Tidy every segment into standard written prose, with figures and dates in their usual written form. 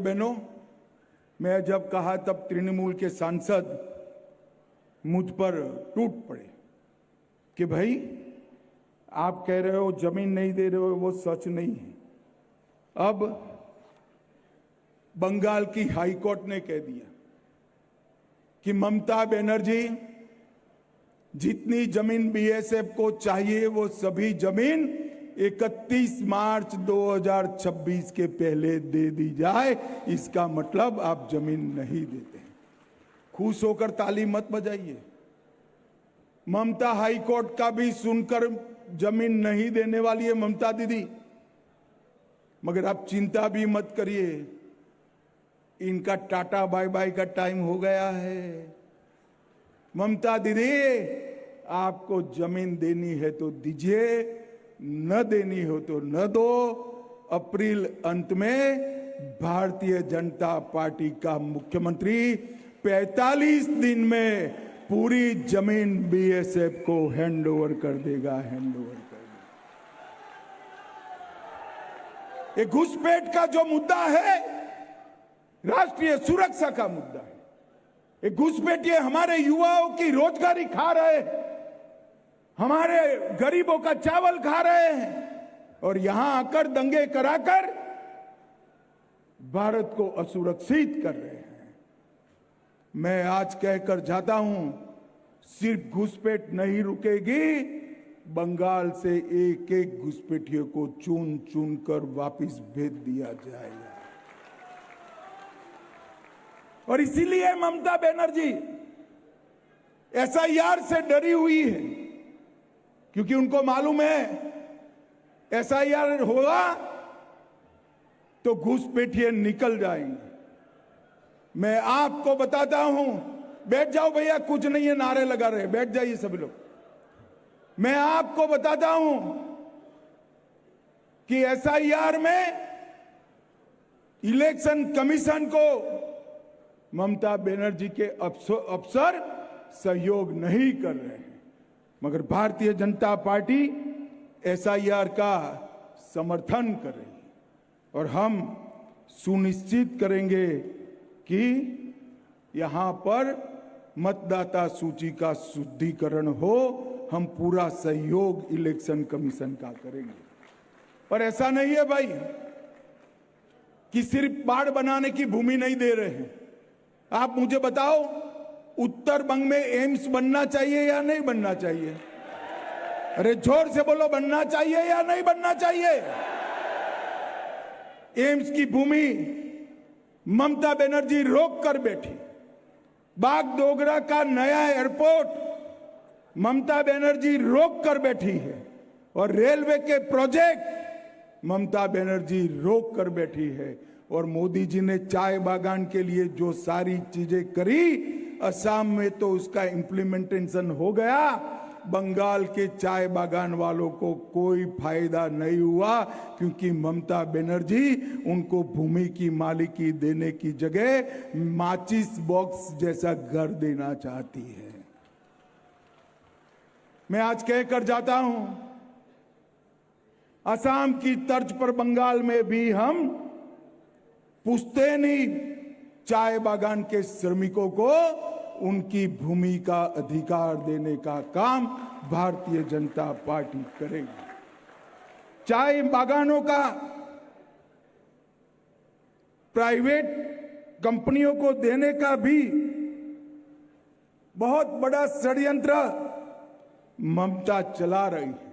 बहनों, मैं जब कहा तब तृणमूल के सांसद मुझ पर टूट पड़े कि भाई आप कह रहे हो जमीन नहीं दे रहे हो, वो सच नहीं है। अब बंगाल की हाईकोर्ट ने कह दिया कि ममता बनर्जी जितनी जमीन बीएसएफ को चाहिए वो सभी जमीन 31 मार्च 2026 के पहले दे दी जाए। इसका मतलब आप जमीन नहीं देते हैं। खुश होकर ताली मत बजाइए। ममता हाईकोर्ट का भी सुनकर जमीन नहीं देने वाली है ममता दीदी, मगर आप चिंता भी मत करिए, इनका टाटा बाय बाय का टाइम हो गया है। ममता दीदी, आपको जमीन देनी है तो दीजिए, न देनी हो तो न दो। अप्रैल अंत में भारतीय जनता पार्टी का मुख्यमंत्री 45 दिन में पूरी जमीन बीएसएफ को हैंड ओवर कर देगा, हैंड ओवर कर देगा। ये घुसपैठ का जो मुद्दा है, राष्ट्रीय सुरक्षा का मुद्दा है। ये घुसपैठिए हमारे युवाओं की रोजगारी खा रहे हैं, हमारे गरीबों का चावल खा रहे हैं और यहां आकर दंगे कराकर भारत को असुरक्षित कर रहे हैं। मैं आज कहकर जाता हूं, सिर्फ घुसपैठ नहीं रुकेगी, बंगाल से एक एक घुसपैठियों को चुन चुन कर वापिस भेज दिया जाएगा। और इसीलिए ममता बनर्जी एसआईआर से डरी हुई है, क्योंकि उनको मालूम है एसआईआर होगा तो घुसपैठिए निकल जाएंगे। मैं आपको बताता हूं, बैठ जाओ भैया, कुछ नहीं है, नारे लगा रहे, बैठ जाइए सभी लोग। मैं आपको बताता हूं कि एसआईआर में इलेक्शन कमीशन को ममता बनर्जी के अफसर सहयोग नहीं कर रहे हैं, मगर भारतीय जनता पार्टी एसआईआर का समर्थन कर रही है और हम सुनिश्चित करेंगे कि यहां पर मतदाता सूची का शुद्धिकरण हो। हम पूरा सहयोग इलेक्शन कमीशन का करेंगे। पर ऐसा नहीं है भाई कि सिर्फ बाढ़ बनाने की भूमि नहीं दे रहे हैं। आप मुझे बताओ, उत्तर बंग में एम्स बनना चाहिए या नहीं बनना चाहिए? अरे जोर से बोलो, बनना चाहिए या नहीं बनना चाहिए? एम्स की भूमि ममता बनर्जी रोक कर बैठी। बागडोगरा का नया एयरपोर्ट ममता बनर्जी रोक कर बैठी है और रेलवे के प्रोजेक्ट ममता बनर्जी रोक कर बैठी है। और मोदी जी ने चाय बागान के लिए जो सारी चीजें करी, असम में तो उसका इम्प्लीमेंटेशन हो गया, बंगाल के चाय बागान वालों को कोई फायदा नहीं हुआ, क्योंकि ममता बनर्जी उनको भूमि की मालिकी देने की जगह माचिस बॉक्स जैसा घर देना चाहती है। मैं आज कहकर जाता हूं, असम की तर्ज पर बंगाल में भी हम पुश्तैनी चाय बागान के श्रमिकों को उनकी भूमि का अधिकार देने का काम भारतीय जनता पार्टी करेगी। चाय बागानों का प्राइवेट कंपनियों को देने का भी बहुत बड़ा षड्यंत्र ममता चला रही है।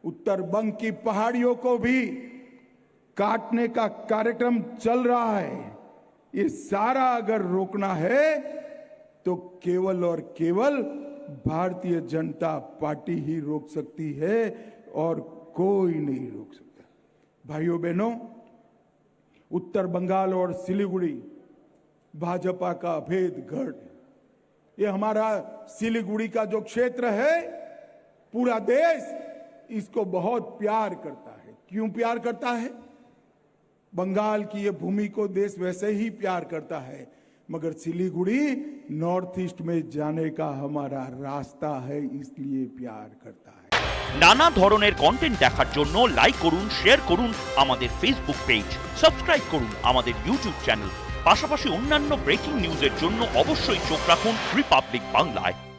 उत्तर बंग की पहाड़ियों को भी काटने का कार्यक्रम चल रहा है। ये सारा अगर रोकना है तो केवल और केवल भारतीय जनता पार्टी ही रोक सकती है और कोई नहीं रोक सकता। भाइयों बहनों, उत्तर बंगाल और सिलीगुड़ी भाजपा का अभेद गढ़। ये हमारा सिलीगुड़ी का जो क्षेत्र है, पूरा देश इसको बहुत प्यार करता है। क्यों प्यार करता है? बंगाल की ये भूमि को देश वैसे ही प्यार करता है, मगर सिलीगुड़ी नॉर्थ ईस्ट में जाने का हमारा रास्ता है, इसलिए प्यार करता है। নানা ধরনের কন্টেন্ট দেখার জন্য লাইক করুন, শেয়ার করুন আমাদের ফেসবুক পেজ, সাবস্ক্রাইব করুন আমাদের ইউটিউব চ্যানেল। পাশাপাশি অন্যান্য ব্রেকিং নিউজের জন্য অবশ্যই চোখ রাখুন রিপাবলিক বাংলায়।